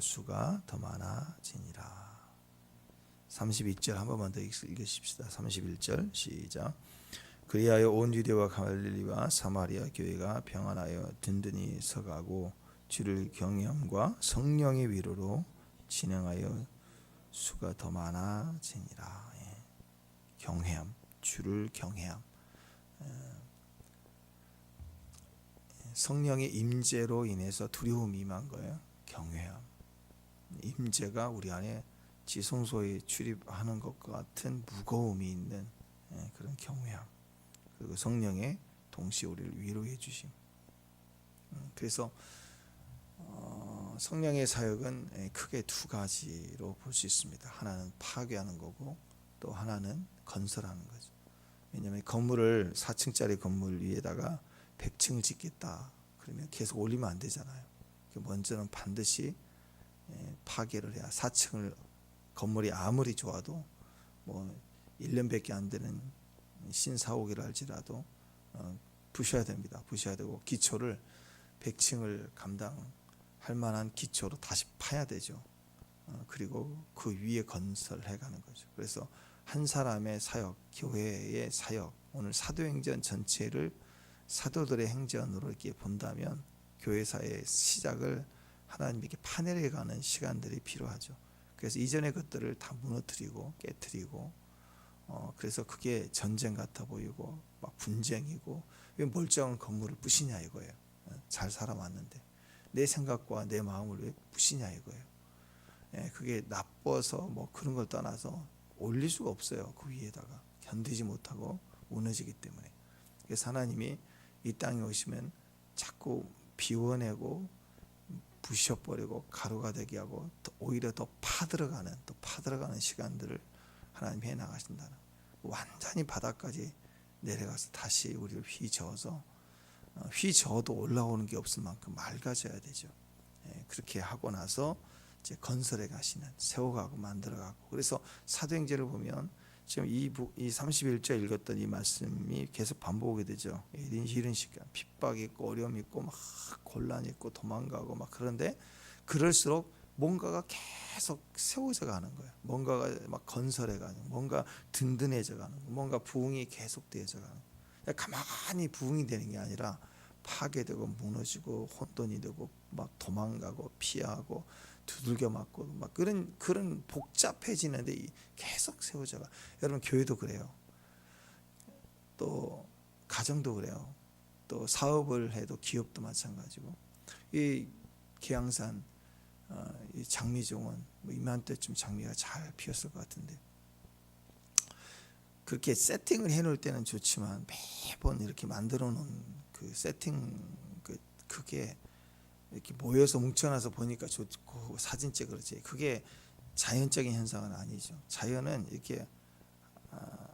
수가 더 많아지니라. 32절 한 번만 더 읽으십시다. 31절 시작. 그리하여 온 유대와 갈릴리와 사마리아 교회가 평안하여 든든히 서가고 주를 경외함과 성령의 위로로 진행하여 수가 더 많아지니라. 경외함, 주를 경외함, 성령의 임재로 인해서 두려움이 임한 거예요. 경외함, 임재가 우리 안에 지성소에 출입하는 것과 같은 무거움이 있는 그런 경외함, 그리고 성령의 동시에 우리를 위로해 주심. 그래서 성령의 사역은 크게 두 가지로 볼 수 있습니다. 하나는 파괴하는 거고 또 하나는 건설하는 거죠. 왜냐하면 건물을 4층짜리 건물 위에다가 100층을 짓겠다 그러면 계속 올리면 안 되잖아요. 먼저는 반드시 파괴를 해야 4층을 건물이 아무리 좋아도 뭐 1년밖에 안 되는 신사옥이라 할지라도 부셔야 됩니다. 부셔야 되고 기초를 100층을 감당할 만한 기초로 다시 파야 되죠. 그리고 그 위에 건설해 가는 거죠. 그래서 한 사람의 사역, 교회의 사역, 오늘 사도행전 전체를 사도들의 행전으로 이렇게 본다면 교회사의 시작을 하나님께 파내려 가는 시간들이 필요하죠. 그래서 이전의 것들을 다 무너뜨리고 깨뜨리고 그래서 그게 전쟁 같아 보이고 막 분쟁이고 왜 멀쩡한 건물을 부시냐 이거예요. 잘 살아왔는데 내 생각과 내 마음을 왜 부시냐 이거예요. 그게 나빠서 뭐 그런 걸 떠나서 올릴 수가 없어요. 그 위에다가 견디지 못하고 무너지기 때문에. 그래서 하나님이 이 땅에 오시면 자꾸 비워내고 부셔버리고 가루가 되게 하고 오히려 더 파들어가는 시간들을 하나님이 해나가신다는, 완전히 바닥까지 내려가서 다시 우리를 휘저어서 휘저어도 올라오는 게 없을 만큼 맑아져야 되죠. 그렇게 하고 나서 이제 건설해 가시는, 세워가고 만들어가고. 그래서 사도행전을 보면 지금 이 31절 읽었던 이 말씀이 계속 반복이 되죠. 이런 시간 핍박 있고 어려움 있고 막 곤란 있고 도망가고 막, 그런데 그럴수록 뭔가가 계속 세워져 가는 거예요. 뭔가가 막 건설해 가는, 뭔가 든든해져 가는, 뭔가 부흥이 계속되어져 가는. 가만히 부흥이 되는 게 아니라 파괴되고 무너지고 혼돈이 되고 막 도망가고 피하고 두들겨 맞고 막 그런 복잡해지는데 계속 세워져 가. 여러분 교회도 그래요. 또 가정도 그래요. 또 사업을 해도 기업도 마찬가지고. 이 계양산 이 장미정원 이맘때쯤 장미가 잘 피었을 것 같은데, 그렇게 세팅을 해놓을 때는 좋지만 매번 이렇게 만들어 놓은 그 세팅 그게 이렇게 모여서 뭉쳐놔서 보니까 좋고 사진 찍으지, 그게 자연적인 현상은 아니죠. 자연은 이렇게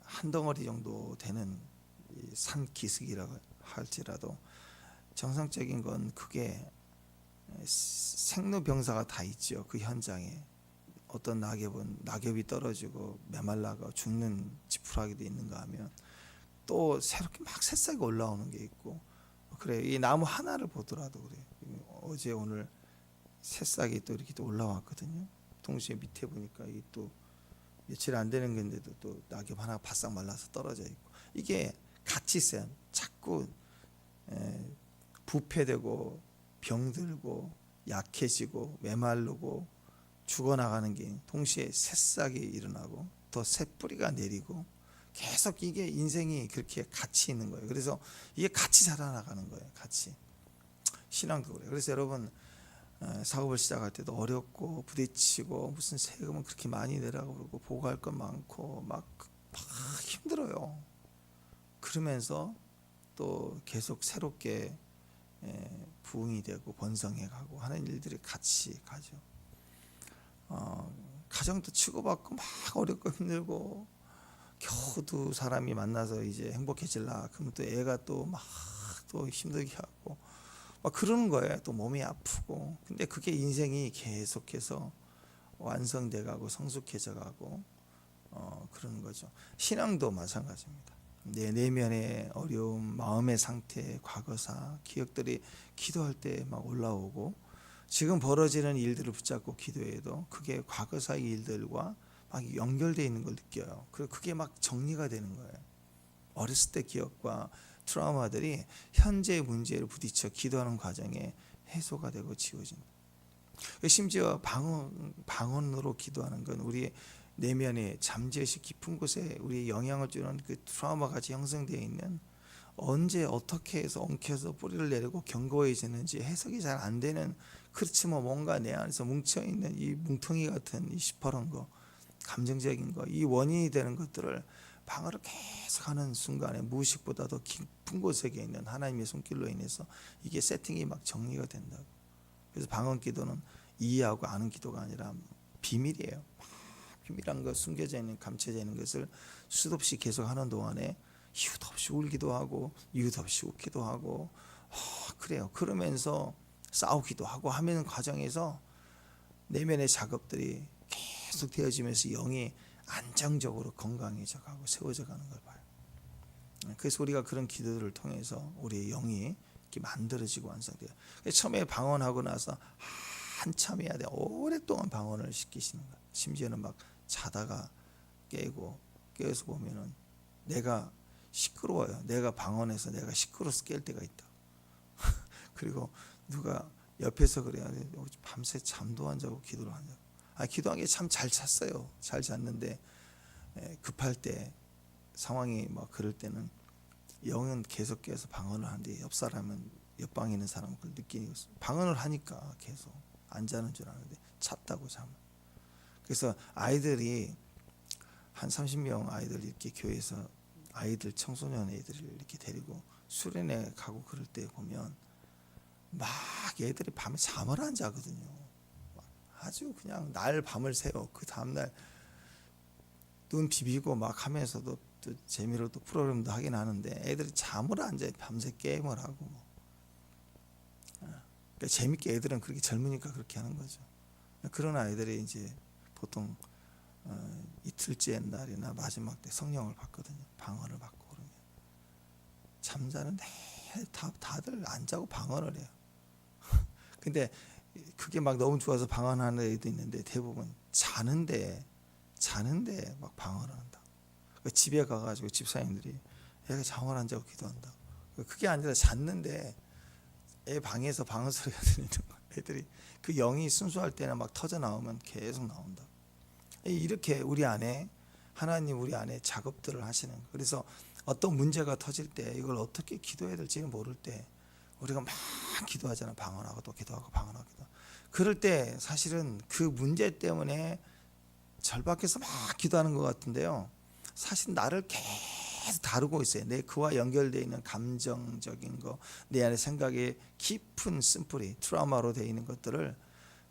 한 덩어리 정도 되는 산 기슭이라고 할지라도 정상적인 건 그게 생로병사가 다 있죠. 그 현장에 어떤 낙엽이 떨어지고 메말라가 죽는 지푸라기도 있는가 하면 또 새롭게 막 새싹이 올라오는 게 있고, 그래 이 나무 하나를 보더라도 그래. 어제 오늘 새싹이 또 이렇게 또 올라왔거든요. 동시에 밑에 보니까 이게 또 며칠 안 되는 건데도 또 낙엽 하나 바싹 말라서 떨어져 있고, 이게 같이 있어요. 자꾸 부패되고 병들고 약해지고 메마르고 죽어나가는 게 동시에 새싹이 일어나고 더 새 뿌리가 내리고, 계속 이게 인생이 그렇게 같이 있는 거예요. 그래서 이게 같이 자라나가는 거예요. 같이. 신앙도 그래요. 그래서 여러분 사업을 시작할 때도 어렵고 부딪히고 무슨 세금은 그렇게 많이 내라고 그러고 보고할 건 많고 막 힘들어요. 그러면서 또 계속 새롭게 부흥이 되고 번성해 가고 하는 일들이 같이 가죠. 가정도 치고받고 막 어렵고 힘들고 겨우 두 사람이 만나서 이제 행복해질라 그러면 또 애가 또 막 또 힘들게 하고 막 그러는 거예요. 또 몸이 아프고. 근데 그게 인생이 계속해서 완성돼 가고 성숙해져 가고 그러는 거죠. 신앙도 마찬가지입니다. 내 내면의 어려움, 마음의 상태, 과거사, 기억들이 기도할 때 막 올라오고, 지금 벌어지는 일들을 붙잡고 기도해도 그게 과거사의 일들과 막 연결되어 있는 걸 느껴요. 그리고 그게 막 정리가 되는 거예요. 어렸을 때 기억과 트라우마들이 현재의 문제를 부딪혀 기도하는 과정에 해소가 되고 지워진다. 심지어 방언으로 기도하는 건 우리의 내면의 잠재의식 깊은 곳에 우리의 영향을 주는 그 트라우마 같이 형성되어 있는, 언제 어떻게 해서 엉켜서 뿌리를 내리고 견고해지는지 해석이 잘 안 되는, 그렇지만 뭔가 내 안에서 뭉쳐있는 이 뭉텅이 같은 이 시퍼런 거, 감정적인 거, 이 원인이 되는 것들을 방어를 계속하는 순간에 무의식보다 더 깊은 곳에 있는 하나님의 손길로 인해서 이게 세팅이 막 정리가 된다고. 그래서 방언 기도는 이해하고 아는 기도가 아니라 비밀이에요. 비밀한 것, 숨겨져 있는, 감춰져 있는 것을 수도 없이 계속 하는 동안에 이유도 없이 울기도 하고 이유도 없이 웃기도 하고 그래요. 그러면서 싸우기도 하고 하는 과정에서 내면의 작업들이 계속 되어지면서 영이 안정적으로 건강해져 가고 세워져 가는 걸 봐요. 그래서 우리가 그런 기도들을 통해서 우리의 영이 이렇게 만들어지고 완성돼요. 처음에 방언하고 나서 한참 해야 돼. 오랫동안 방언을 시키시는 거예요. 심지어는 막 자다가 깨서 보면은 내가 시끄러워요. 내가 방언해서 내가 시끄러워서 깰 때가 있다. 그리고 누가 옆에서 그래야 돼. 밤새 잠도 안 자고 기도를 한다고. 기도한 게 참 잘 잤어요. 잘 잤는데 급할 때, 상황이 막 그럴 때는 영은 계속 깨서 방언을 하는데 옆 방에 있는 사람은 그걸 느끼는 거죠. 방언을 하니까 계속 안 자는 줄 아는데 잤다고 잠을. 그래서 아이들이 한 30명 아이들 이렇게 교회에서 아이들, 청소년 애들을 이렇게 데리고 수련회 가고 그럴 때 보면 막 애들이 밤에 잠을 안 자거든요. 아주 그냥 날 밤을 새요. 그 다음날 눈 비비고 막 하면서도 또 재미로 또 프로그램도 하긴 하는데 애들이 잠을 안 자요. 밤새 게임을 하고 뭐. 그러니까 재밌게 애들은 그렇게 젊으니까 그렇게 하는 거죠. 그런 아이들이 이제 보통 이틀째 날이나 마지막 때 성령을 받거든요. 방언을 받고 그러면 잠자는데 다들 안 자고 방언을 해요. 근데 그게 막 너무 좋아서 방언하는 애도 있는데 대부분 자는데 막 방언을 한다. 집에 가가지고 집사님들이 애가 잠을 안 자고 기도한다. 그게 아니라 잤는데 애 방에서 방언 소리가 들리는 거야. 애들이 그 영이 순수할 때는 막 터져 나오면 계속 나온다. 이렇게 우리 안에 하나님 우리 안에 작업들을 하시는 거예요. 그래서 어떤 문제가 터질 때 이걸 어떻게 기도해야 될지는 모를 때 우리가 막 기도하잖아. 방언하고 또 기도하고 방언하고 기도하고. 그럴 때 사실은 그 문제 때문에 절박해서 막 기도하는 것 같은데요, 사실 나를 계속 다루고 있어요. 내 그와 연결되어 있는 감정적인 거, 내 안에 생각에 깊은 쓴뿌리, 트라우마로 되어 있는 것들을,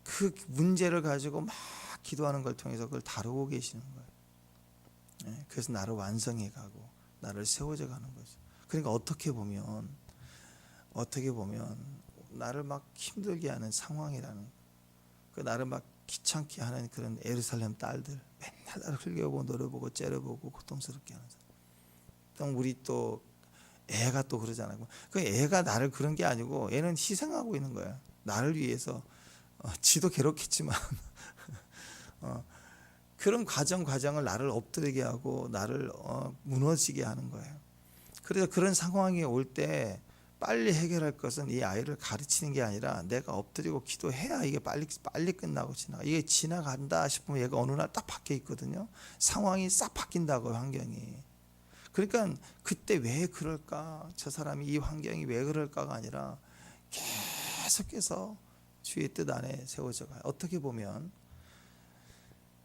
그 문제를 가지고 막 기도하는 걸 통해서 그걸 다루고 계시는 거예요. 그래서 나를 완성해 가고 나를 세워져 가는 거죠. 그러니까 어떻게 보면 나를 막 힘들게 하는 상황이라는, 그 나를 막 귀찮게 하는 그런 예루살렘 딸들, 맨날 나를 흘겨보고 노려보고 째려보고 고통스럽게 하는 사람. 또 우리 또 애가 또 그러잖아요. 그 애가 나를 그런 게 아니고 애는 희생하고 있는 거야. 나를 위해서. 지도 괴롭겠지만 그런 과정을 나를 엎드리게 하고 나를 무너지게 하는 거예요. 그래서 그런 상황이 올 때 빨리 해결할 것은 이 아이를 가르치는 게 아니라 내가 엎드리고 기도해야 이게 빨리 끝나고 이게 지나간다 싶으면 얘가 어느 날 딱 바뀌어 있거든요. 상황이 싹 바뀐다고, 환경이. 그러니까 그때 왜 그럴까, 저 사람이 이 환경이 왜 그럴까가 아니라 계속해서 주의 뜻 안에 세워져 가요. 어떻게 보면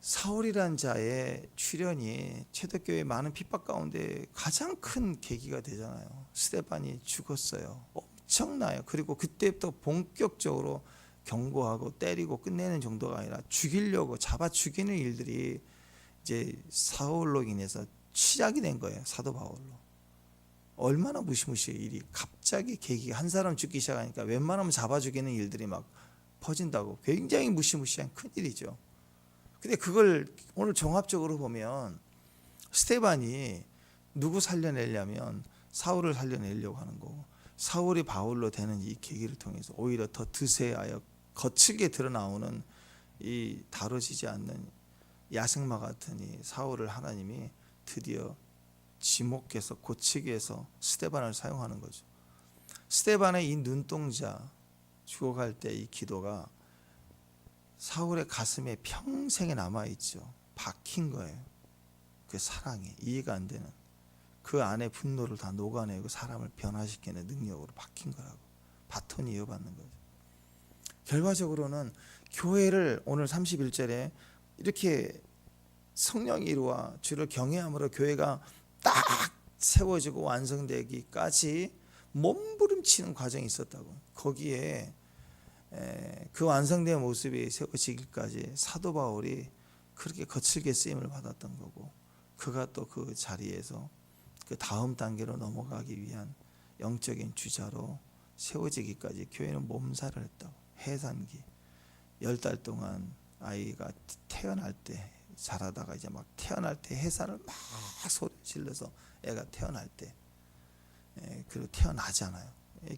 사울이란 자의 출현이 초대교회의 많은 핍박 가운데 가장 큰 계기가 되잖아요. 스데반이 죽었어요. 엄청나요. 그리고 그때부터 본격적으로 경고하고 때리고 끝내는 정도가 아니라 죽이려고 잡아 죽이는 일들이 이제 사울로 인해서 시작이 된 거예요. 사도 바울로. 얼마나 무시무시해 일이. 갑자기 계기가, 한 사람 죽기 시작하니까 웬만하면 잡아 죽이는 일들이 막 퍼진다고. 굉장히 무시무시한 큰일이죠. 근데 그걸 오늘 종합적으로 보면 스데반이 누구 살려내려면 사울을 살려내려고 하는 거고, 사울이 바울로 되는 이 계기를 통해서 오히려 더 드세하여 거칠게 드러나오는 이 다뤄지지 않는 야생마 같은 이 사울을 하나님이 드디어 지목해서 고치기 위해서 스데반을 사용하는 거죠. 스데반의 이 눈동자 죽어갈 때 이 기도가 사울의 가슴에 평생에 남아있죠. 박힌 거예요. 그 사랑이 이해가 안 되는 그 안에 분노를 다 녹아내고 사람을 변화시키는 능력으로 박힌 거라고. 바톤이 이어받는 거죠. 결과적으로는 교회를 오늘 31절에 이렇게 성령이 이루어 주를 경외함으로 교회가 딱 세워지고 완성되기까지 몸부림치는 과정이 있었다고. 거기에 그 완성된 모습이 세워지기까지 사도 바울이 그렇게 거칠게 쓰임을 받았던 거고, 그가 또 그 자리에서 그 다음 단계로 넘어가기 위한 영적인 주자로 세워지기까지 교회는 몸살을 했다고. 해산기 10달 동안 아이가 태어날 때 자라다가 이제 막 태어날 때 해산을 막 소리 질러서 애가 태어날 때 그리고 태어나잖아요.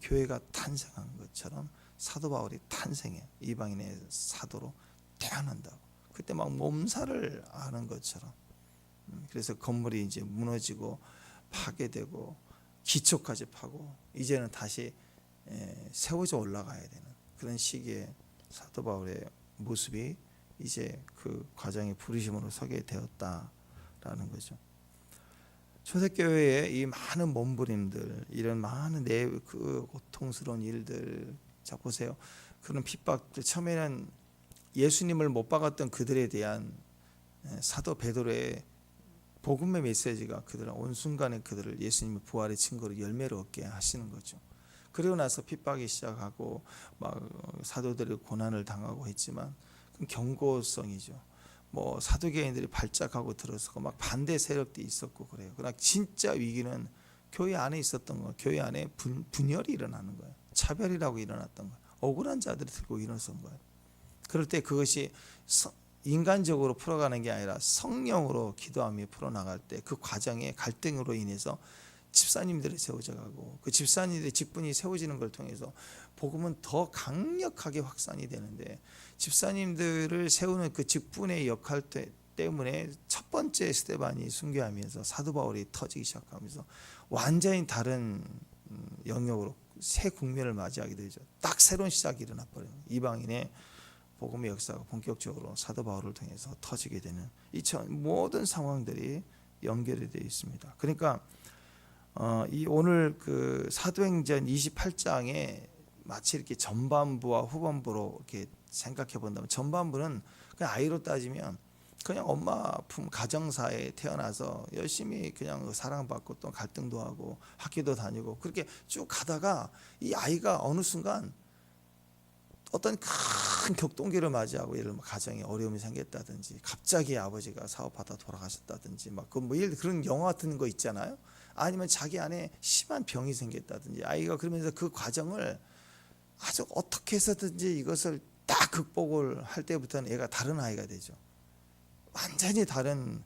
교회가 탄생한 것처럼 사도 바울이 탄생해 이방인의 사도로 태어난다고. 그때 막 몸살을 하는 것처럼. 그래서 건물이 이제 무너지고 파괴되고 기초까지 파고 이제는 다시 세워져 올라가야 되는 그런 시기에 사도 바울의 모습이 이제 그 과정의 부르심으로 서게 되었다라는 거죠. 초대교회의 이 많은 몸부림들, 이런 많은 그 고통스러운 일들, 자 보세요. 그런 핍박들, 처음에는 예수님을 못 박았던 그들에 대한 사도 베드로의 복음의 메시지가 그들은 온 순간에 그들을 예수님의 부활의 증거로 열매를 얻게 하시는 거죠. 그리고 나서 핍박이 시작하고 막 사도들이 고난을 당하고 했지만 그건 경고성이죠. 뭐 사두개인들이 발작하고 들어서고 막 반대 세력도 있었고 그래요. 그러나 진짜 위기는 교회 안에 있었던 거, 교회 안에 분열이 일어나는 거예요. 차별이라고 일어났던 거예요. 억울한 자들이 들고 일어선 거예요. 그럴 때 그것이 인간적으로 풀어가는 게 아니라 성령으로 기도하며 풀어나갈 때 그 과정의 갈등으로 인해서 집사님들이 세워져 가고 그 집사님들의 직분이 세워지는 걸 통해서 복음은 더 강력하게 확산이 되는데, 집사님들을 세우는 그 직분의 역할 때문에 첫 번째 스데반이 순교하면서 사도 바울이 터지기 시작하면서 완전히 다른 영역으로 새 국면을 맞이하게 되죠. 딱 새로운 시작이 일어나 버려요. 이방인의 복음의 역사가 본격적으로 사도 바울을 통해서 터지게 되는 이 모든 상황들이 연결이 되어 있습니다. 그러니까 이 오늘 그 사도행전 28장에 마치 이렇게 전반부와 후반부로 이렇게 생각해 본다면, 전반부는 그냥 아이로 따지면 그냥 엄마 품 가정사에 태어나서 열심히 그냥 사랑받고 또 갈등도 하고 학교도 다니고 그렇게 쭉 가다가 이 아이가 어느 순간 어떤 큰 격동기를 맞이하고, 예를 들면 가정에 어려움이 생겼다든지 갑자기 아버지가 사업하다 돌아가셨다든지 막 그런 영화 같은 거 있잖아요. 아니면 자기 안에 심한 병이 생겼다든지, 아이가 그러면서 그 과정을 아주 어떻게 해서든지 이것을 딱 극복을 할 때부터는 얘가 다른 아이가 되죠. 완전히 다른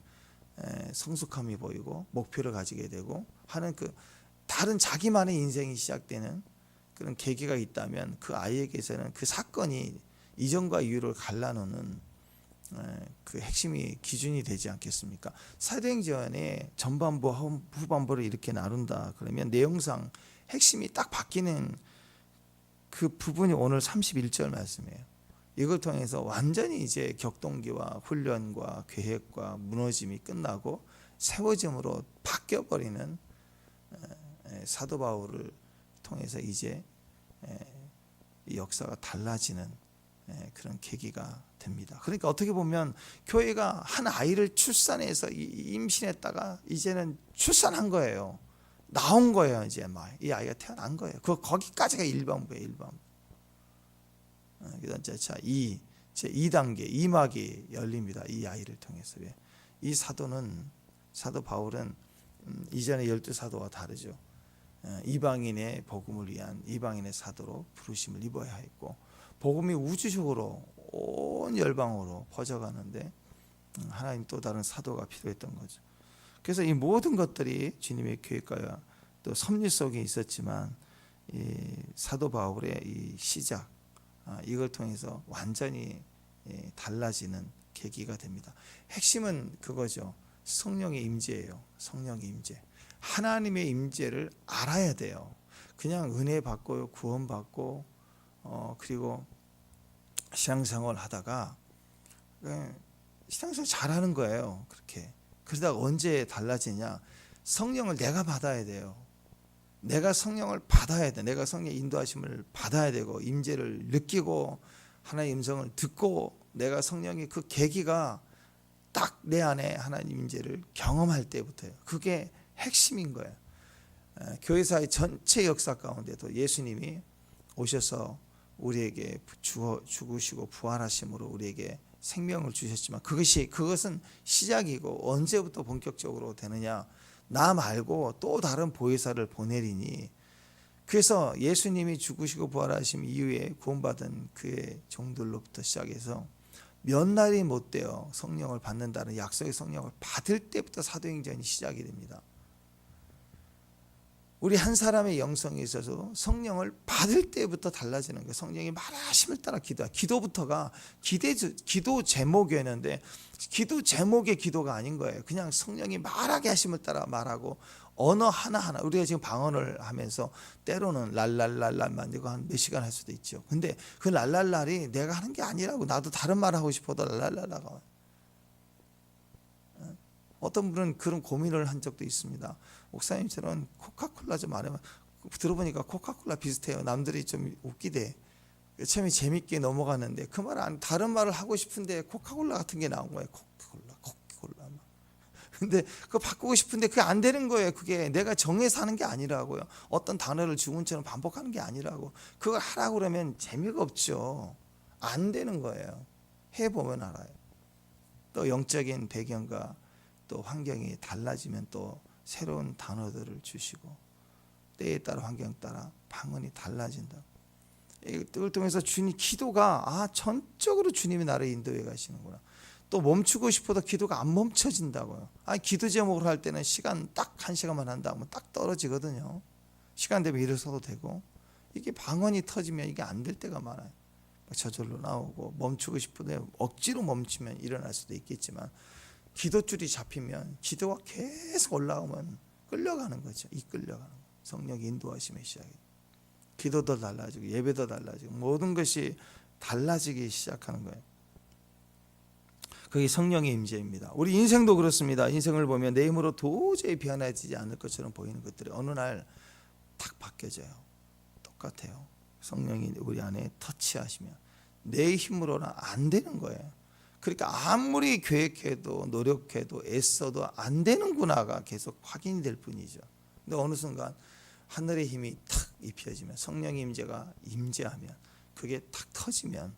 성숙함이 보이고 목표를 가지게 되고 하는 그 다른 자기만의 인생이 시작되는 그런 계기가 있다면, 그 아이에게서는 그 사건이 이전과 이후를 갈라놓는 그 핵심이 기준이 되지 않겠습니까? 사도행전의 전반부 후반부를 이렇게 나눈다 그러면 내용상 핵심이 딱 바뀌는 그 부분이 오늘 31절 말씀이에요. 이걸 통해서 완전히 이제 격동기와 훈련과 계획과 무너짐이 끝나고 세워짐으로 바뀌어버리는 사도 바울을 통해서 이제 이 역사가 달라지는 그런 계기가 됩니다. 그러니까 어떻게 보면 교회가 한 아이를 출산해서 임신했다가 이제는 출산한 거예요. 나온 거예요. 이제 막 이 아이가 태어난 거예요. 거기까지가 일반부예요. 일반부. 그다음 자 2단계 2막이 열립니다. 이 아이를 통해서. 이 사도 바울은 이전의 12사도와 다르죠. 이방인의 복음을 위한 이방인의 사도로 부르심을 입어야 했고, 복음이 우주적으로 온 열방으로 퍼져가는데 하나님 또 다른 사도가 필요했던 거죠. 그래서 이 모든 것들이 주님의 계획과 또 섭리 속에 있었지만, 이 사도 바울의 이 시작, 이걸 통해서 완전히 달라지는 계기가 됩니다. 핵심은 그거죠. 성령의 임재예요. 성령의 임재. 하나님의 임재를 알아야 돼요. 그냥 은혜 받고 구원 받고 그리고 신앙생활 하다가 신앙생활 잘하는 거예요. 그렇게 그러다가 언제 달라지냐? 성령을 내가 받아야 돼요. 내가 성령을 받아야 돼. 내가 성령의 인도하심을 받아야 되고 임재를 느끼고 하나님의 음성을 듣고 내가 성령의 그 계기가 딱 내 안에 하나님 임재를 경험할 때부터예요. 그게 핵심인 거예요. 교회사의 전체 역사 가운데도 예수님이 오셔서 우리에게 죽으시고 부활하심으로 우리에게 생명을 주셨지만 그것은 시작이고 언제부터 본격적으로 되느냐? 나 말고 또 다른 보혜사를 보내리니. 그래서 예수님이 죽으시고 부활하심 이후에 구원받은 그의 종들로부터 시작해서 몇 날이 못 돼요. 성령을 받는다는 약속의 성령을 받을 때부터 사도행전이 시작이 됩니다. 우리 한 사람의 영성에 있어서 성령을 받을 때부터 달라지는 거예요. 성령이 말하심을 따라 기도하고 기도부터가 기도 제목이었는데 기도 제목의 기도가 아닌 거예요. 그냥 성령이 말하게 하심을 따라 말하고 언어 하나하나 우리가 지금 방언을 하면서 때로는 랄랄랄랄 만들고 한 몇 시간 할 수도 있죠. 근데 그 랄랄랄이 내가 하는 게 아니라고 나도 다른 말 하고 싶어도 랄랄랄라가 어떤 분은 그런 고민을 한 적도 있습니다. 목사님처럼 코카콜라 좀 안 해봐. 들어보니까 코카콜라 비슷해요. 남들이 좀 웃기대. 처음에 재밌게 넘어가는데 그 말 안 다른 말을 하고 싶은데 코카콜라 같은 게 나온 거예요. 코카콜라. 근데 그거 바꾸고 싶은데 그게 안 되는 거예요. 그게 내가 정해서 하는 게 아니라고요. 어떤 단어를 주문처럼 반복하는 게 아니라고. 그걸 하라고 그러면 재미가 없죠. 안 되는 거예요. 해보면 알아요. 또 영적인 배경과 또 환경이 달라지면 또 새로운 단어들을 주시고 때에 따라 환경 따라 방언이 달라진다. 이걸 통해서 주님 기도가 전적으로 주님이 나를 인도해 가시는구나. 또 멈추고 싶어도 기도가 안 멈춰진다고요. 기도 제목을 할 때는 시간 딱 1시간만 한다 하면 딱 떨어지거든요. 시간 되면 일어서도 되고 이게 방언이 터지면 이게 안 될 때가 많아요. 저절로 나오고 멈추고 싶은데 억지로 멈추면 일어날 수도 있겠지만 기도줄이 잡히면 기도가 계속 올라오면 끌려가는 거죠. 이끌려가는 거예요. 성령의 인도하심의 시작이. 기도도 달라지고 예배도 달라지고 모든 것이 달라지기 시작하는 거예요. 그게 성령의 임재입니다. 우리 인생도 그렇습니다. 인생을 보면 내 힘으로 도저히 변화되지 않을 것처럼 보이는 것들이 어느 날 탁 바뀌어져요. 똑같아요. 성령이 우리 안에 터치하시면 내 힘으로는 안 되는 거예요. 그러니까 아무리 계획해도 노력해도 애써도 안 되는구나가 계속 확인이 될 뿐이죠. 근데 어느 순간 하늘의 힘이 탁 입혀지면 성령의 임재가 임재하면 그게 탁 터지면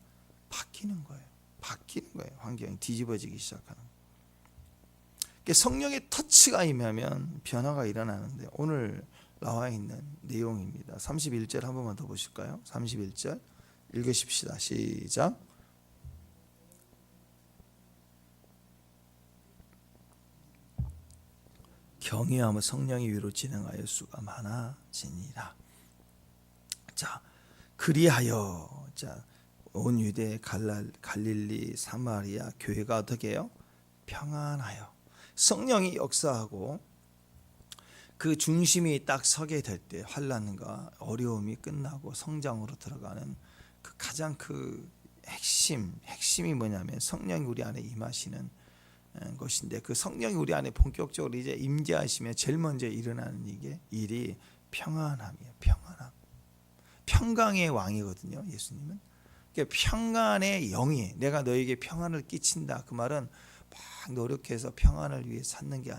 바뀌는 거예요. 환경이 뒤집어지기 시작하는 거예요. 그러니까 성령의 터치가 임하면 변화가 일어나는데 오늘 나와 있는 내용입니다. 31절 한 번만 더 보실까요? 31절 읽으십시다. 시작. 경외함은 성령의 위로 진행하여 수가 많아지니라. 자, 그리하여 온 유대 갈릴리 사마리아 교회가 어떻게 해요? 평안하여 성령이 역사하고 그 중심이 딱 서게 될 때 환난과 어려움이 끝나고 성장으로 들어가는 그 가장 그 핵심이 뭐냐면 성령이 우리 안에 임하시는 것인데 그 성령이 우리 안에 본격적으로 이제 임재하시면 제일 먼저 일어나는 일이 평안함이에요. 평강의 왕이거든요. 예수님은. 그러니까 평안의 영이 내가 너에게 평안을 끼친다. 그 말은 막 노력해서 평안을 위해 찾는 게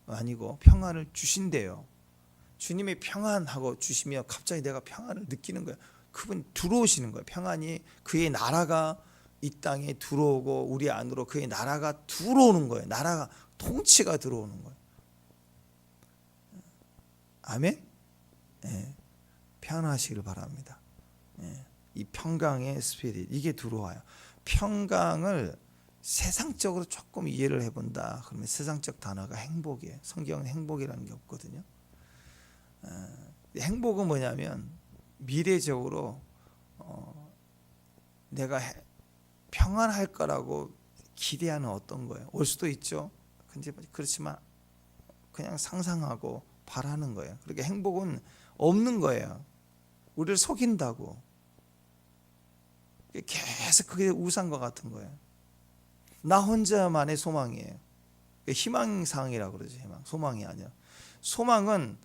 아니고 평안을 주신대요. 주님이 평안하고 주시면 갑자기 내가 평안을 느끼는 거예요. 그분 들어오시는 거예요. 평안이 그의 나라가 이 땅에 들어오고 우리 안으로 그의 나라가 들어오는 거예요. 나라가 통치가 들어오는 거예요. 아멘. 평안하시기를 바랍니다. 이 평강의 스피릿 이게 들어와요. 평강을 세상적으로 조금 이해를 해본다. 그러면 세상적 단어가 행복이에요. 성경은 행복이라는 게 없거든요. 행복은 뭐냐면 미래적으로 내가 평안할 거라고 기대하는 어떤 거예요. 올 수도 있죠. 근데 그렇지만 그냥 상상하고 바라는 거예요. 그렇게 행복은 없는 거예요. 우리를 속인다고. 계속 그게 우상과 같은 거예요. 나 혼자만의 소망이에요. 희망사항이라고 그러죠. 희망. 소망이 아니야. 소망은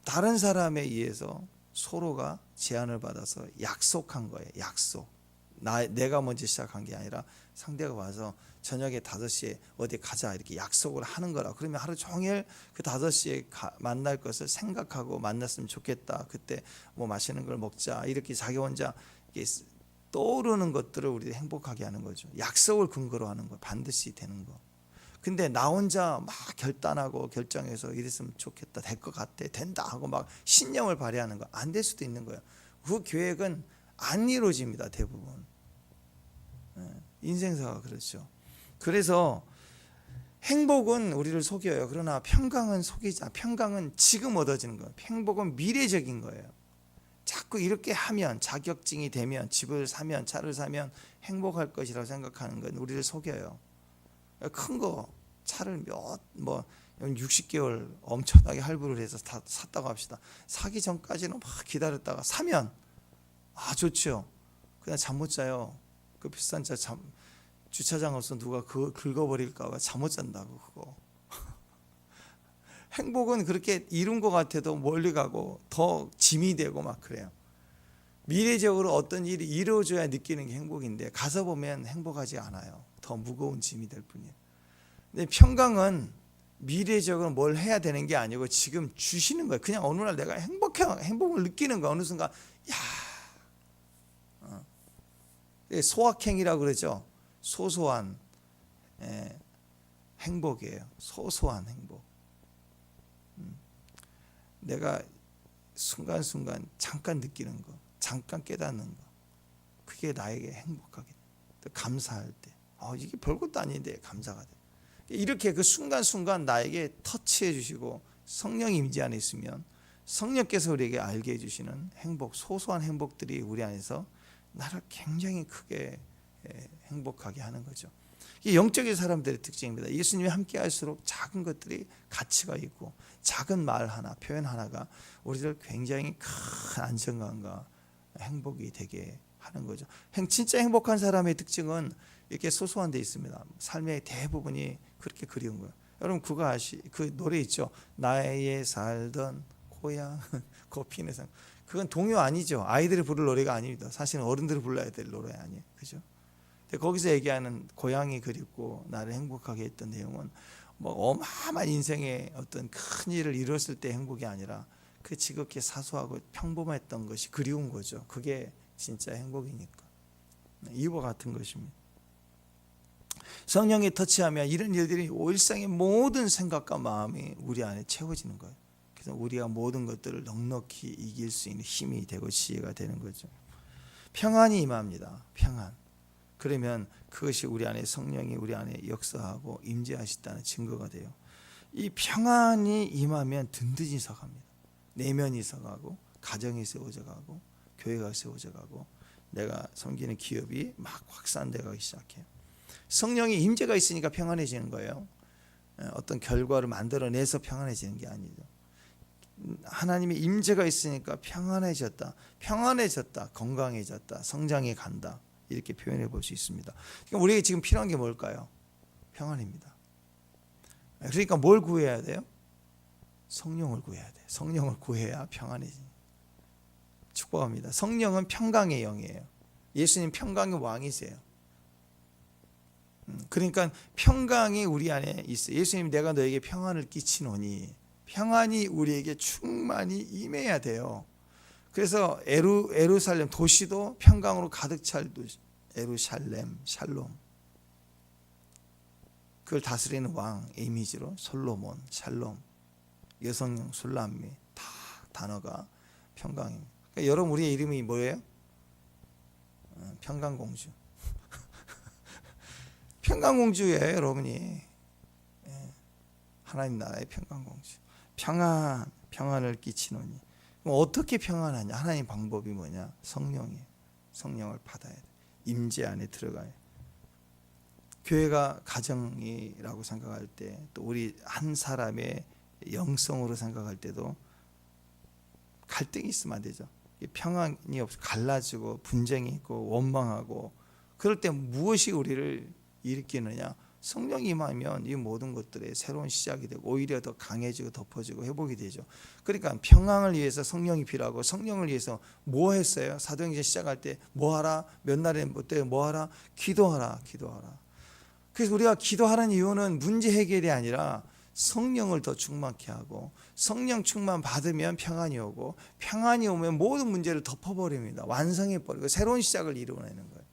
다른 사람에 의해서 서로가 제안을 받아서 약속한 거예요. 약속. 내가 먼저 시작한 게 아니라 상대가 와서 저녁에 5시에 어디 가자 이렇게 약속을 하는 거라. 그러면 하루 종일 그 5시에 만날 것을 생각하고 만났으면 좋겠다. 그때 뭐 맛있는 걸 먹자. 이렇게 자기 혼자 이렇게 떠오르는 것들을 우리 행복하게 하는 거죠. 약속을 근거로 하는 거. 반드시 되는 거. 근데 나 혼자 막 결단하고 결정해서 이랬으면 좋겠다. 될 것 같아. 된다 하고 막 신념을 발휘하는 거. 안 될 수도 있는 거예요. 그 계획은 안 이루어집니다. 대부분. 인생사가 그렇죠. 그래서 행복은 우리를 속여요. 그러나 평강은 속이지 않아요. 평강은 지금 얻어지는 거예요. 행복은 미래적인 거예요. 자꾸 이렇게 하면, 자격증이 되면, 집을 사면, 차를 사면 행복할 것이라고 생각하는 건 우리를 속여요. 큰 거 차를 60개월 엄청나게 할부를 해서 다 샀다고 합시다. 사기 전까지는 막 기다렸다가 사면 좋죠. 그냥 잠 못 자요. 그 비싼 차 주차장 없어 누가 그거 긁어버릴까 봐 잠 못 잔다고. 그거 행복은 그렇게 이룬 것 같아도 멀리 가고 더 짐이 되고 막 그래요. 미래적으로 어떤 일이 이루어져야 느끼는 게 행복인데 가서 보면 행복하지 않아요. 더 무거운 짐이 될 뿐이에요. 근데 평강은 미래적으로 뭘 해야 되는 게 아니고 지금 주시는 거예요. 그냥 어느 날 내가 행복을 느끼는 거. 어느 순간 소확행이라고 그러죠. 소소한 행복이에요. 소소한 행복. 내가 순간순간 잠깐 느끼는 거, 잠깐 깨닫는 거, 그게 나에게 행복하게 돼. 감사할 때 이게 별것도 아닌데 감사가 돼. 이렇게 그 순간순간 나에게 터치해 주시고 성령 임재 안에 있으면 성령께서 우리에게 알게 해주시는 행복, 소소한 행복들이 우리 안에서 나를 굉장히 크게 행복하게 하는 거죠. 이게 영적인 사람들의 특징입니다. 예수님이 함께 할수록 작은 것들이 가치가 있고 작은 말 하나, 표현 하나가 우리를 굉장히 큰 안정감과 행복이 되게 하는 거죠. 진짜 행복한 사람의 특징은 이렇게 소소한 데 있습니다. 삶의 대부분이 그렇게 그리운 거예요. 여러분 그 노래 있죠. 나의 살던 고향 고피는 산. 그건 동요 아니죠. 아이들이 부를 노래가 아닙니다. 사실은 어른들이 불러야 될 노래 아니에요. 그죠? 거기서 얘기하는 고향이 그립고 나를 행복하게 했던 내용은 뭐 어마어마한 인생의 어떤 큰 일을 이뤘을 때 행복이 아니라 그 지극히 사소하고 평범했던 것이 그리운 거죠. 그게 진짜 행복이니까. 이와 같은 것입니다. 성령이 터치하면 이런 일들이 일상의 모든 생각과 마음이 우리 안에 채워지는 거예요. 그래서 우리가 모든 것들을 넉넉히 이길 수 있는 힘이 되고 지혜가 되는 거죠. 평안이 임합니다. 평안. 그러면 그것이 우리 안에 성령이 우리 안에 역사하고 임재하시다는 증거가 돼요. 이 평안이 임하면 든든히 서갑니다. 내면이 서가고 가정이 세워져 가고 교회가 세워져 가고 내가 섬기는 기업이 막 확산돼 가기 시작해요. 성령의 임재가 있으니까 평안해지는 거예요. 어떤 결과를 만들어내서 평안해지는 게 아니죠. 하나님의 임재가 있으니까 평안해졌다, 건강해졌다, 성장해 간다, 이렇게 표현해 볼 수 있습니다. 그러니까 우리에게 지금 필요한 게 뭘까요? 평안입니다. 그러니까 뭘 구해야 돼요? 성령을 구해야 돼요. 성령을 구해야 평안해집니다. 축복합니다. 성령은 평강의 영이에요. 예수님 평강의 왕이세요. 그러니까 평강이 우리 안에 있어요. 예수님 내가 너에게 평안을 끼치노니, 평안이 우리에게 충만히 임해야 돼요. 그래서 에루살렘 도시도 평강으로 가득 찰 도시, 에루살렘, 샬롬. 그걸 다스리는 왕 이미지로 솔로몬, 샬롬, 여성용, 술람미, 다 단어가 평강입니다. 그러니까 여러분 우리의 이름이 뭐예요? 평강공주. 평강공주예요, 여러분이. 하나님 나라의 평강공주. 평안을 끼치노니. 그럼 어떻게 평안하냐? 하나님 방법이 뭐냐? 성령이에요. 성령을 받아야 돼. 임재 안에 들어가야 돼. 교회가 가정이라고 생각할 때, 또 우리 한 사람의 영성으로 생각할 때도 갈등이 있으면 안 되죠. 평안이 없어 갈라지고 분쟁이 있고 원망하고, 그럴 때 무엇이 우리를 일으키느냐? 성령이 임하면 이 모든 것들의 새로운 시작이 되고 오히려 더 강해지고 덮어지고 회복이 되죠. 그러니까 평안을 위해서 성령이 필요하고, 성령을 위해서 뭐 했어요? 사도행전 시작할 때 뭐 하라? 몇 날에 뭐 하라? 기도하라. 그래서 우리가 기도하는 이유는 문제 해결이 아니라 성령을 더 충만케 하고, 성령 충만 받으면 평안이 오고, 평안이 오면 모든 문제를 덮어버립니다. 완성해버리고 새로운 시작을 이루어내는 거예요.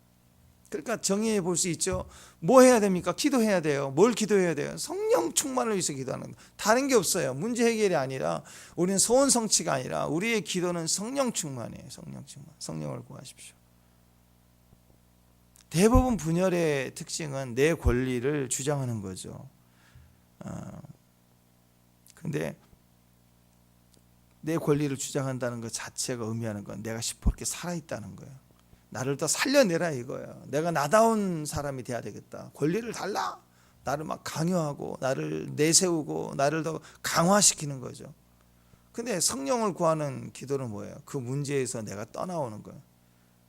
그러니까 정의해 볼 수 있죠. 뭐 해야 됩니까? 기도해야 돼요. 뭘 기도해야 돼요? 성령 충만을 위해서 기도하는 거예요. 다른 게 없어요. 문제 해결이 아니라, 우리는 소원 성취가 아니라 우리의 기도는 성령 충만이에요. 성령 충만. 성령을 구하십시오. 대부분 분열의 특징은 내 권리를 주장하는 거죠. 근데 내 권리를 주장한다는 것 자체가 의미하는 건 내가 시퍼렇게 살아있다는 거예요. 나를 더 살려내라 이거예요. 내가 나다운 사람이 돼야 되겠다. 권리를 달라. 나를 막 강요하고 나를 내세우고 나를 더 강화시키는 거죠. 근데 성령을 구하는 기도는 뭐예요? 그 문제에서 내가 떠나오는 거예요.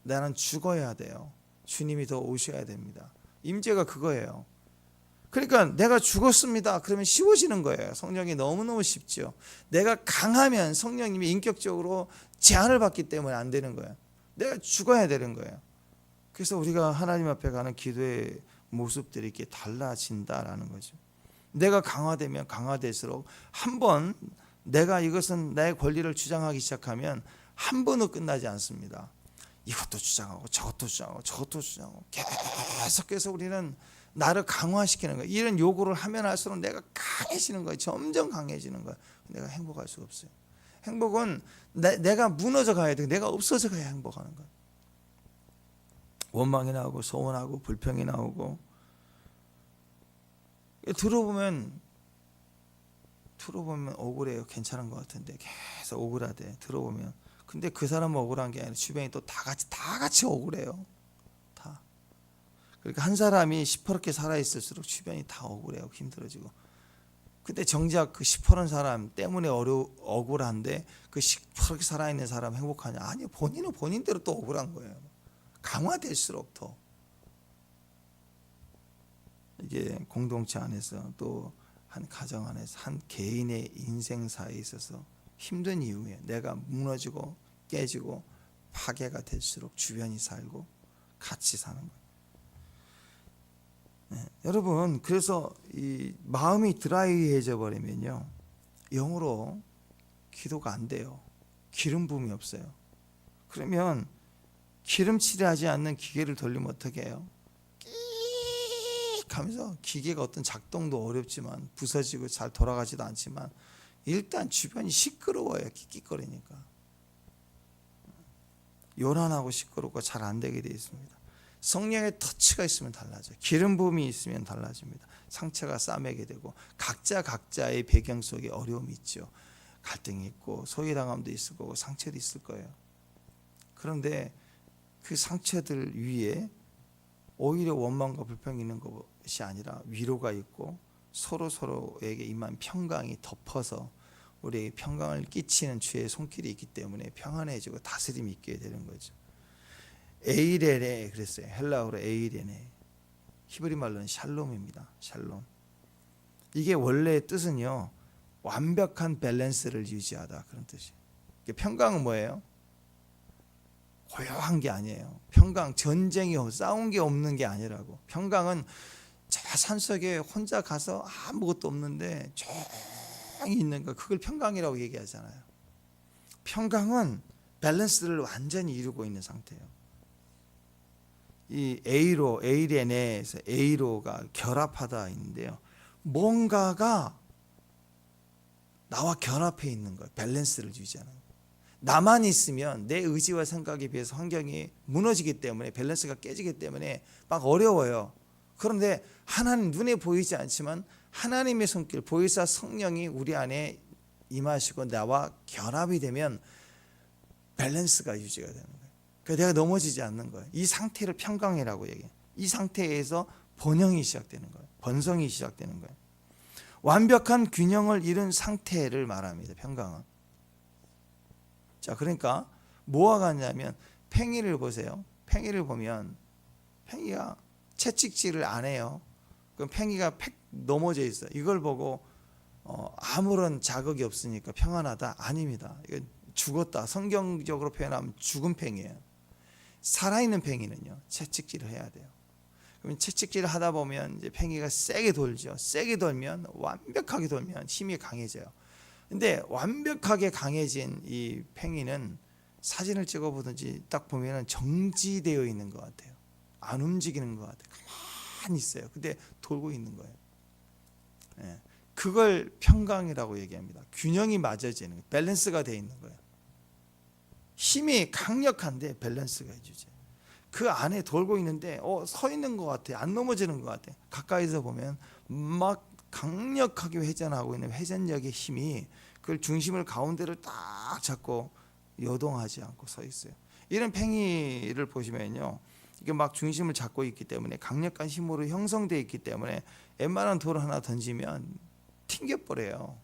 나는 죽어야 돼요. 주님이 더 오셔야 됩니다. 임재가 그거예요. 그러니까 내가 죽었습니다. 그러면 쉬워지는 거예요. 성령이 너무너무 쉽죠. 내가 강하면 성령님이 인격적으로 제한을 받기 때문에 안 되는 거예요. 내가 죽어야 되는 거예요. 그래서 우리가 하나님 앞에 가는 기도의 모습들이 이렇게 달라진다라는 거죠. 내가 강화되면 강화될수록, 한 번 내가 이것은 나의 권리를 주장하기 시작하면 한 번으로 끝나지 않습니다. 이것도 주장하고 저것도 주장하고 계속해서 우리는 나를 강화시키는 거예요. 이런 요구를 하면 할수록 내가 강해지는 거예요. 점점 강해지는 거예요. 내가 행복할 수가 없어요. 행복은 내가 무너져 가야 돼. 내가 없어져 가야 행복하는 거예요. 원망이 나오고 소원하고 불평이 나오고, 들어보면 억울해요. 괜찮은 것 같은데 계속 억울하대. 들어보면. 근데 그 사람은 억울한 게 아니라 주변이 또 다 같이 억울해요. 다. 그러니까 한 사람이 시퍼렇게 살아 있을수록 주변이 다 억울해요. 힘들어지고. 근데 정작 그 시퍼런 사람 때문에 억울한데 그 시퍼렇게 살아있는 사람 행복하냐? 아니요. 본인은 본인대로 또 억울한 거예요. 강화될수록 더. 이게 공동체 안에서, 또 한 가정 안에서, 한 개인의 인생사에 있어서 힘든 이유에 내가 무너지고 깨지고 파괴가 될수록 주변이 살고 같이 사는 거예요. 네, 여러분, 그래서 이 마음이 드라이해져 버리면요, 영으로 기도가 안 돼요. 기름 부음이 없어요. 그러면 기름칠이 하지 않는 기계를 돌리면 어떻게 해요? 끽 하면서, 기계가 어떤 작동도 어렵지만 부서지고 잘 돌아가지도 않지만 일단 주변이 시끄러워요. 끽끽거리니까. 요란하고 시끄럽고 잘 안 되게 되어 있습니다. 성령의 터치가 있으면 달라져요. 기름 부음이 있으면 달라집니다. 상처가 싸매게 되고, 각자의 배경 속에 어려움이 있죠. 갈등이 있고 소외당함도 있을 거고 상처도 있을 거예요. 그런데 그 상처들 위에 오히려 원망과 불평이 있는 것이 아니라 위로가 있고, 서로에게 임한 평강이 덮어서 우리에게 평강을 끼치는 주의 손길이 있기 때문에 평안해지고 다스림이 있게 되는 거죠. 에이레네 그랬어요. 헬라어로 에이레네, 히브리 말로는 샬롬입니다. 샬롬. 이게 원래 뜻은요, 완벽한 밸런스를 유지하다, 그런 뜻이에요. 평강은 뭐예요? 고요한 게 아니에요. 평강, 전쟁이 싸운 게 없는 게 아니라고. 평강은 저 산속에 혼자 가서 아무것도 없는데 조용히 있는 거, 그걸 평강이라고 얘기하잖아요. 평강은 밸런스를 완전히 이루고 있는 상태예요. 이 에이레네에서 에이로가 결합하다 있는데요, 뭔가가 나와 결합해 있는 거예요. 밸런스를 유지하는 거예요. 나만 있으면 내 의지와 생각에 비해서 환경이 무너지기 때문에, 밸런스가 깨지기 때문에 막 어려워요. 그런데 하나님, 눈에 보이지 않지만 하나님의 손길, 보혜사 성령이 우리 안에 임하시고 나와 결합이 되면 밸런스가 유지가 되는 거예요. 내가 넘어지지 않는 거예요. 이 상태를 평강이라고 얘기해요. 이 상태에서 번영이 시작되는 거예요. 번성이 시작되는 거예요. 완벽한 균형을 이룬 상태를 말합니다. 평강은. 자, 그러니까 뭐와 같냐면 팽이를 보세요. 팽이를 보면 팽이가 채찍질을 안 해요. 그럼 팽이가 팩 넘어져 있어요. 이걸 보고 아무런 자극이 없으니까 평안하다? 아닙니다. 이건 죽었다. 성경적으로 표현하면 죽은 팽이에요. 살아있는 팽이는요, 채찍질을 해야 돼요. 그러면 채찍질을 하다 보면 이제 팽이가 세게 돌죠. 세게 돌면, 완벽하게 돌면 힘이 강해져요. 근데 완벽하게 강해진 이 팽이는 사진을 찍어보든지 딱 보면 정지되어 있는 것 같아요. 안 움직이는 것 같아요. 가만히 있어요. 근데 돌고 있는 거예요. 예, 그걸 평강이라고 얘기합니다. 균형이 맞아지는 거예요. 밸런스가 되어 있는 거예요. 힘이 강력한데 밸런스가 해주지. 그 안에 돌고 있는데 서 있는 것 같아. 안 넘어지는 것 같아. 가까이서 보면 막 강력하게 회전하고 있는 회전력의 힘이 그걸 중심을 가운데를 딱 잡고 요동하지 않고 서 있어요. 이런 팽이를 보시면요, 이게 막 중심을 잡고 있기 때문에 강력한 힘으로 형성되어 있기 때문에 웬만한 돌을 하나 던지면 튕겨버려요.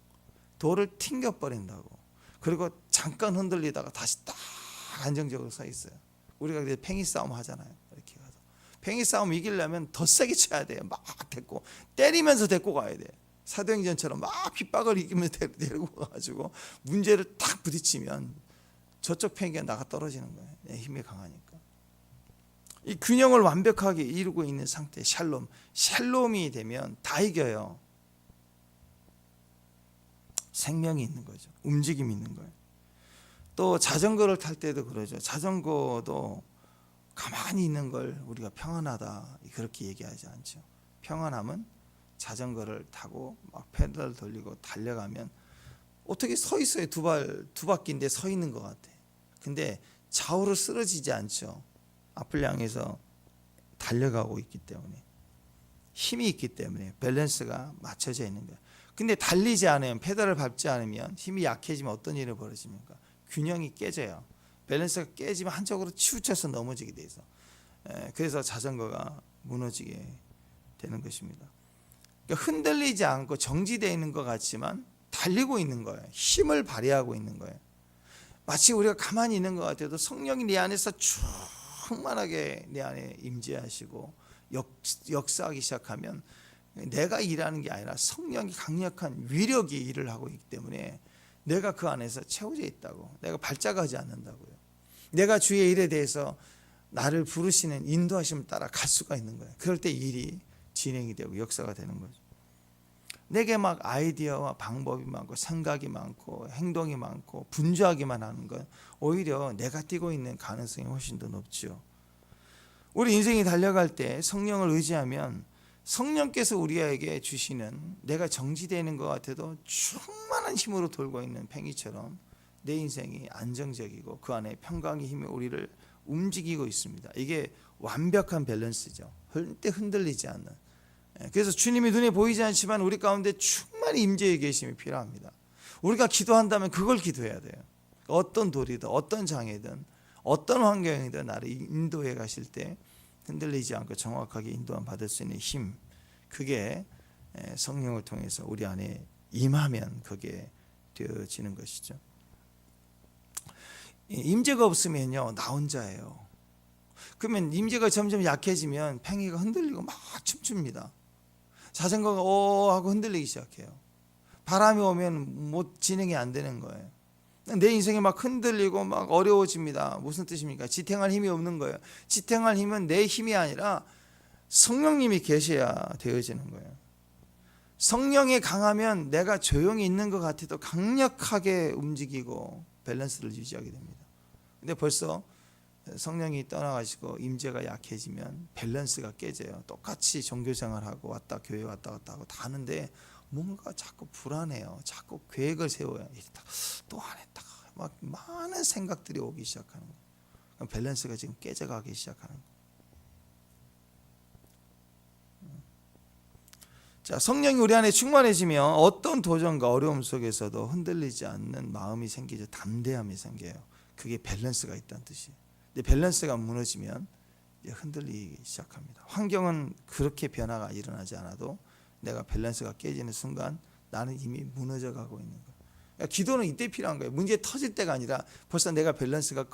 돌을 튕겨버린다고. 그리고 잠깐 흔들리다가 다시 딱 안정적으로 서 있어요. 우리가 그래서 팽이 싸움 하잖아요. 이렇게 가서 팽이 싸움 이기려면 더 세게 쳐야 돼요. 막 데리고 때리면서 데리고 가야 돼. 사도행전처럼 막 빗박을 이기면서 데리고 가가지고 문제를 딱 부딪히면 저쪽 팽이가 나가 떨어지는 거예요. 힘이 강하니까. 이 균형을 완벽하게 이루고 있는 상태, 샬롬. 샬롬이 되면 다 이겨요. 생명이 있는 거죠. 움직임이 있는 거예요. 또 자전거를 탈 때도 그러죠. 자전거도 가만히 있는 걸 우리가 평안하다 그렇게 얘기하지 않죠. 평안함은 자전거를 타고 막 페달 돌리고 달려가면 어떻게 서 있어요. 두 바퀴인데 서 있는 것 같아. 근데 좌우로 쓰러지지 않죠. 앞을 향해서 달려가고 있기 때문에, 힘이 있기 때문에 밸런스가 맞춰져 있는 거예요. 근데 달리지 않으면, 페달을 밟지 않으면, 힘이 약해지면 어떤 일이 벌어집니까? 균형이 깨져요. 밸런스가 깨지면 한쪽으로 치우쳐서 넘어지게 돼 있어. 그래서 자전거가 무너지게 되는 것입니다. 그러니까 흔들리지 않고 정지되어 있는 것 같지만 달리고 있는 거예요. 힘을 발휘하고 있는 거예요. 마치 우리가 가만히 있는 것 같아도 성령이 내 안에서 충만하게 내 안에 임재하시고 역사하기 시작하면 내가 일하는 게 아니라 성령이 강력한 위력이 일을 하고 있기 때문에 내가 그 안에서 채워져 있다고, 내가 발작하지 않는다고요. 내가 주의 일에 대해서 나를 부르시는 인도하심을 따라 갈 수가 있는 거예요. 그럴 때 일이 진행이 되고 역사가 되는 거죠. 내게 막 아이디어와 방법이 많고 생각이 많고 행동이 많고 분주하기만 하는 건 오히려 내가 뛰고 있는 가능성이 훨씬 더 높죠. 우리 인생이 달려갈 때 성령을 의지하면 성령께서 우리에게 주시는, 내가 정지되는 것 같아도 충만한 힘으로 돌고 있는 팽이처럼 내 인생이 안정적이고 그 안에 평강의 힘이 우리를 움직이고 있습니다. 이게 완벽한 밸런스죠. 절대 흔들리지 않는. 그래서 주님이 눈에 보이지 않지만 우리 가운데 충만히 임재의 계심이 필요합니다. 우리가 기도한다면 그걸 기도해야 돼요. 어떤 돌이든 어떤 장애든 어떤 환경이든 나를 인도해 가실 때 흔들리지 않고 정확하게 인도함 받을 수 있는 힘, 그게 성령을 통해서 우리 안에 임하면 그게 되어지는 것이죠. 임재가 없으면요, 나 혼자예요. 그러면 임재가 점점 약해지면 팽이가 흔들리고 막 춤춥니다. 자전거가 하고 흔들리기 시작해요. 바람이 오면 못 진행이 안 되는 거예요. 내 인생이 막 흔들리고 막 어려워집니다. 무슨 뜻입니까? 지탱할 힘이 없는 거예요. 지탱할 힘은 내 힘이 아니라 성령님이 계셔야 되어지는 거예요. 성령이 강하면 내가 조용히 있는 것 같아도 강력하게 움직이고 밸런스를 유지하게 됩니다. 근데 벌써 성령이 떠나가시고 임재가 약해지면 밸런스가 깨져요. 똑같이 종교생활하고 교회 왔다 갔다 하고 다 하는데 뭔가 자꾸 불안해요. 자꾸 계획을 세워요. 또 안 했다가 막 많은 생각들이 오기 시작하는 거예요. 밸런스가 지금 깨져가기 시작하는 거예요. 자, 성령이 우리 안에 충만해지면 어떤 도전과 어려움 속에서도 흔들리지 않는 마음이 생기죠. 담대함이 생겨요. 그게 밸런스가 있다는 뜻이에요. 근데 밸런스가 무너지면 이제 흔들리기 시작합니다. 환경은 그렇게 변화가 일어나지 않아도 내가 밸런스가 깨지는 순간 나는 이미 무너져 가고 있는 거예요. 그러니까 기도는 이때 필요한 거예요. 문제 터질 때가 아니라 벌써 내가 밸런스가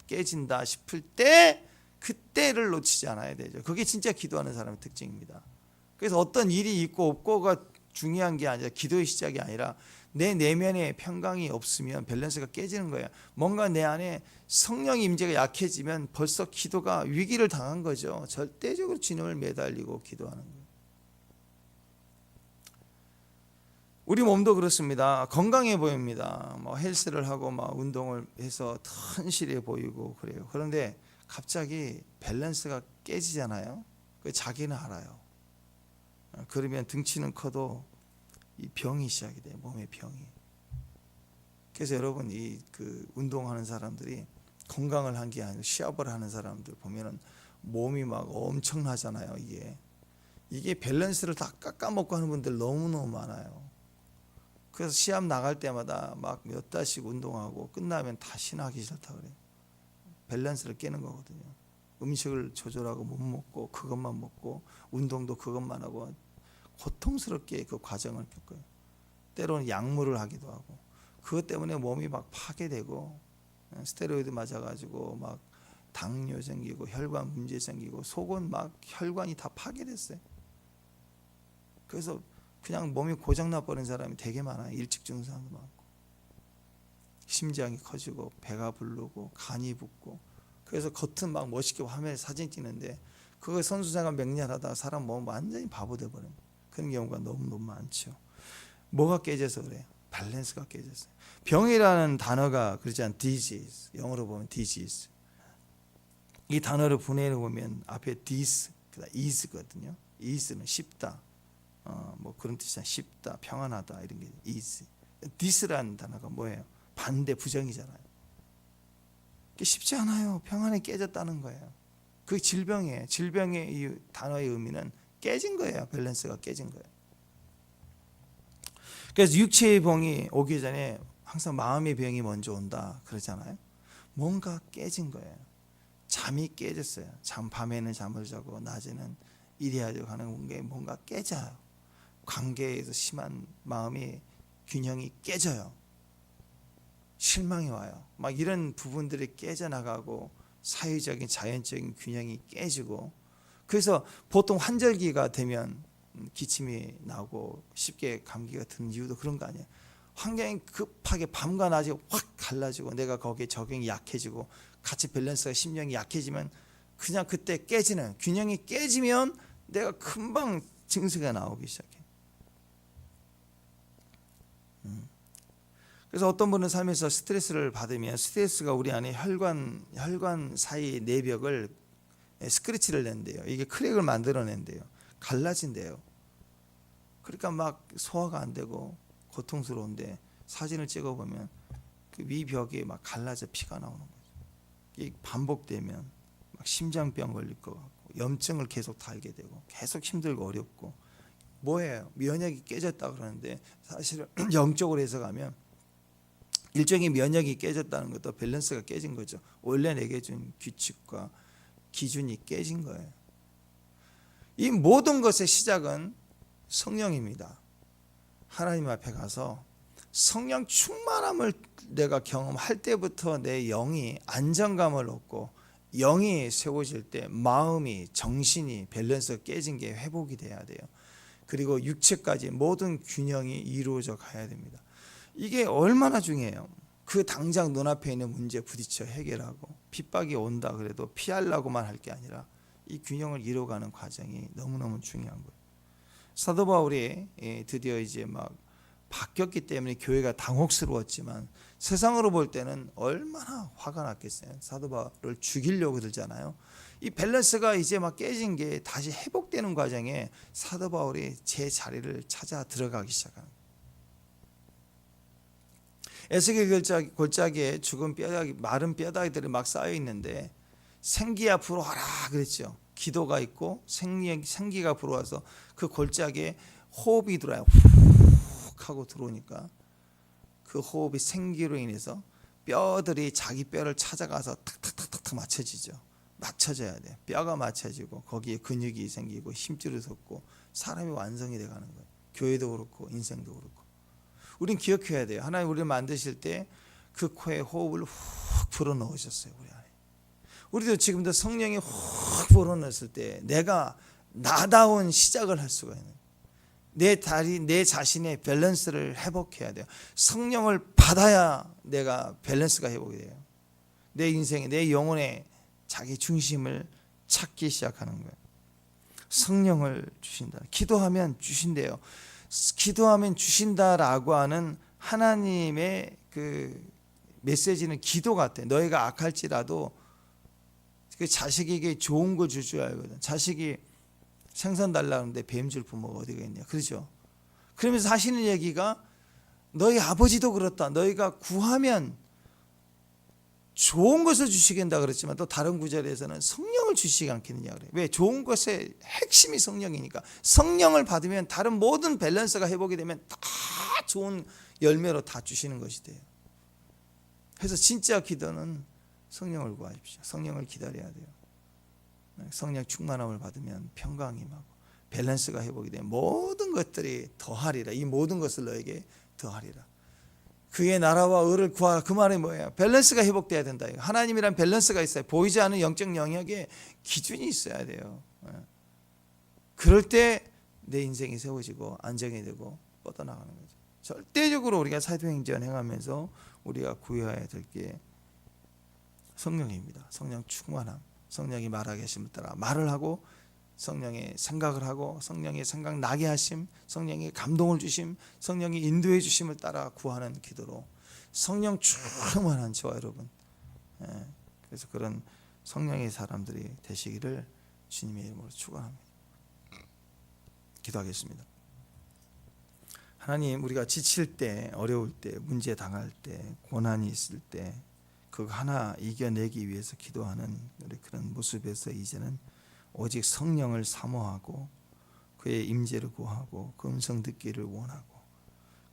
깨진다 싶을 때 그때를 놓치지 않아야 되죠. 그게 진짜 기도하는 사람의 특징입니다. 그래서 어떤 일이 있고 없고가 중요한 게 아니라 기도의 시작이 아니라 내 내면에 평강이 없으면 밸런스가 깨지는 거예요. 뭔가 내 안에 성령 임재가 약해지면 벌써 기도가 위기를 당한 거죠. 절대적으로 주님을 매달리고 기도하는 거예요. 우리 몸도 그렇습니다. 건강해 보입니다. 뭐 헬스를 하고 막 운동을 해서 튼실해 보이고 그래요. 그런데 갑자기 밸런스가 깨지잖아요. 자기는 알아요. 그러면 등치는 커도 이 병이 시작이 돼요. 몸의 병이. 그래서 여러분 그 운동하는 사람들이 건강을 한 게 아니고 시합을 하는 사람들 보면은 몸이 막 엄청나잖아요. 이게 밸런스를 다 깎아먹고 하는 분들 너무너무 많아요. 그래서 시합 나갈 때마다 막 몇 달씩 운동하고 끝나면 다시는 하기 싫다 그래요. 밸런스를 깨는 거거든요. 음식을 조절하고 못 먹고 그것만 먹고 운동도 그것만 하고 고통스럽게 그 과정을 겪어요. 때로는 약물을 하기도 하고 그것 때문에 몸이 막 파괴되고 스테로이드 맞아가지고 막 당뇨 생기고 혈관 문제 생기고 속은 막 혈관이 다 파괴됐어요. 그래서 그냥 몸이 고장나 버린 사람이 되게 많아요. 일찍 죽는 사람도 많고 심장이 커지고 배가 부르고 간이 붓고 그래서 겉은 막 멋있게 화면에 사진 찍는데 그거 선수생활 맹렬하다가 사람 몸 완전히 바보 돼버려요. 그런 경우가 너무너무 많죠. 뭐가 깨져서 그래요? 밸런스가 깨졌어요. 병이라는 단어가 그렇지 않아요. disease, 영어로 보면 disease. 이 단어를 분해해 보면 앞에 dis, is거든요. is는 쉽다, 뭐 그런 뜻이잖아요. 쉽다, 평안하다 이런 게 is. this라는 단어가 뭐예요? 반대, 부정이잖아요. 쉽지 않아요. 평안이 깨졌다는 거예요. 그게 질병이에요. 질병의 이 단어의 의미는 깨진 거예요. 밸런스가 깨진 거예요. 그래서 육체의 병이 오기 전에 항상 마음의 병이 먼저 온다 그러잖아요. 뭔가 깨진 거예요. 잠이 깨졌어요. 밤에는 잠을 자고 낮에는 일해야지 하는 게 뭔가 깨져요. 관계에서 심한 마음이 균형이 깨져요. 실망이 와요. 막 이런 부분들이 깨져나가고 사회적인 자연적인 균형이 깨지고 그래서 보통 환절기가 되면 기침이 나고 쉽게 감기가 드는 이유도 그런 거 아니에요. 환경이 급하게 밤과 낮이 확 갈라지고 내가 거기에 적응이 약해지고 같이 밸런스가 심령이 약해지면 그냥 그때 깨지는 균형이 깨지면 내가 금방 증세가 나오기 시작해요. 그래서 어떤 분은 삶에서 스트레스를 받으면 스트레스가 우리 안에 혈관 사이 내벽을 스크래치를 낸대요. 이게 크랙을 만들어낸대요. 갈라진대요. 그러니까 막 소화가 안 되고 고통스러운데 사진을 찍어보면 그 위벽이 막 갈라져 피가 나오는 거죠. 이게 반복되면 막 심장병 걸릴 것 같고 염증을 계속 달게 되고 계속 힘들고 어렵고 뭐예요? 면역이 깨졌다 그러는데 사실은 영적으로 해석하면 일종의 면역이 깨졌다는 것도 밸런스가 깨진 거죠. 원래 내게 준 규칙과 기준이 깨진 거예요. 이 모든 것의 시작은 성령입니다. 하나님 앞에 가서 성령 충만함을 내가 경험할 때부터 내 영이 안정감을 얻고 영이 세워질 때 마음이 정신이 밸런스가 깨진 게 회복이 돼야 돼요. 그리고 육체까지 모든 균형이 이루어져 가야 됩니다. 이게 얼마나 중요해요. 그 당장 눈앞에 있는 문제 부딪혀 해결하고 핍박이 온다 그래도 피하려고만 할 게 아니라 이 균형을 이루어가는 과정이 너무너무 중요한 거예요. 사도 바울이 드디어 이제 막 바뀌었기 때문에 교회가 당혹스러웠지만 세상으로 볼 때는 얼마나 화가 났겠어요. 사도 바울을 죽이려고 들잖아요. 이 밸런스가 이제 막 깨진 게 다시 회복되는 과정에 사도 바울이 제 자리를 찾아 들어가기 시작하는 거예요. 에스겔 골짜기에 죽은 뼈다귀, 마른 뼈다귀들이 막 쌓여 있는데 생기야 불어와라 그랬죠. 기도가 있고 생기가 불어와서 그 골짜기에 호흡이 들어와요. 훅 하고 들어오니까 그 호흡이 생기로 인해서 뼈들이 자기 뼈를 찾아가서 탁탁탁탁 딱 맞춰지죠. 맞춰져야 돼. 뼈가 맞춰지고 거기에 근육이 생기고 힘줄을 섰고 사람이 완성이 돼가는 거예요. 교회도 그렇고 인생도 그렇고. 우린 기억해야 돼요. 하나님 우리를 만드실 때 그 코에 호흡을 훅 불어넣으셨어요. 우리 안에. 우리도 지금도 성령이 훅 불어넣었을 때 내가 나다운 시작을 할 수가 있는 거예요. 내 자신의 밸런스를 회복해야 돼요. 성령을 받아야 내가 밸런스가 회복이 돼요. 내 인생에 내 영혼에 자기 중심을 찾기 시작하는 거예요. 성령을 주신다. 기도하면 주신대요. 기도하면 주신다라고 하는 하나님의 그 메시지는 기도 같아. 너희가 악할지라도 그 자식에게 좋은 거 줄 줄 알거든. 자식이 생선 달라는데 뱀 줄 부모가 어디가 있냐. 그렇죠? 그러면서 하시는 얘기가 너희 아버지도 그렇다. 너희가 구하면 좋은 것을 주시겠다 그랬지만 또 다른 구절에서는 성령을 주시지 않겠느냐 그래요. 왜? 좋은 것의 핵심이 성령이니까. 성령을 받으면 다른 모든 밸런스가 회복이 되면 다 좋은 열매로 다 주시는 것이 돼요. 그래서 진짜 기도는 성령을 구하십시오. 성령을 기다려야 돼요. 성령 충만함을 받으면 평강이 임하고 밸런스가 회복이 되면 모든 것들이 더하리라. 이 모든 것을 너에게 더하리라. 그의 나라와 의를 구하라. 그 말이 뭐예요? 밸런스가 회복돼야 된다. 하나님이란 밸런스가 있어요. 보이지 않는 영적 영역에 기준이 있어야 돼요. 그럴 때 내 인생이 세워지고 안정이 되고 뻗어나가는 거죠. 절대적으로 우리가 사도행전 행하면서 우리가 구해야 될 게 성령입니다. 성령 충만함. 성령이 말하게 하심을 따라 말을 하고 성령의 생각을 하고 성령의 생각 나게 하심, 성령의 감동을 주심, 성령이 인도해 주심을 따라 구하는 기도로 성령 충만한 저와 여러분, 그래서 그런 성령의 사람들이 되시기를 주님의 이름으로 축원합니다. 기도하겠습니다. 하나님, 우리가 지칠 때, 어려울 때, 문제 당할 때, 고난이 있을 때 그거 하나 이겨내기 위해서 기도하는 그런 모습에서 이제는 오직 성령을 사모하고 그의 임재를 구하고 그 음성 듣기를 원하고,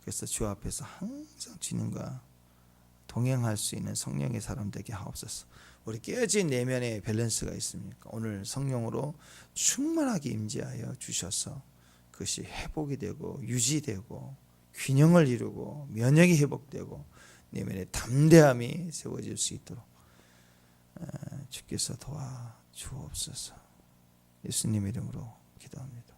그래서 주 앞에서 항상 주님과 동행할 수 있는 성령의 사람 되게 하옵소서. 우리 깨어진 내면에 밸런스가 있습니까? 오늘 성령으로 충만하게 임재하여 주셔서 그것이 회복이 되고 유지되고 균형을 이루고 면역이 회복되고 내면에 담대함이 세워질 수 있도록 주께서 도와주옵소서. 예수님 이름으로 기도합니다.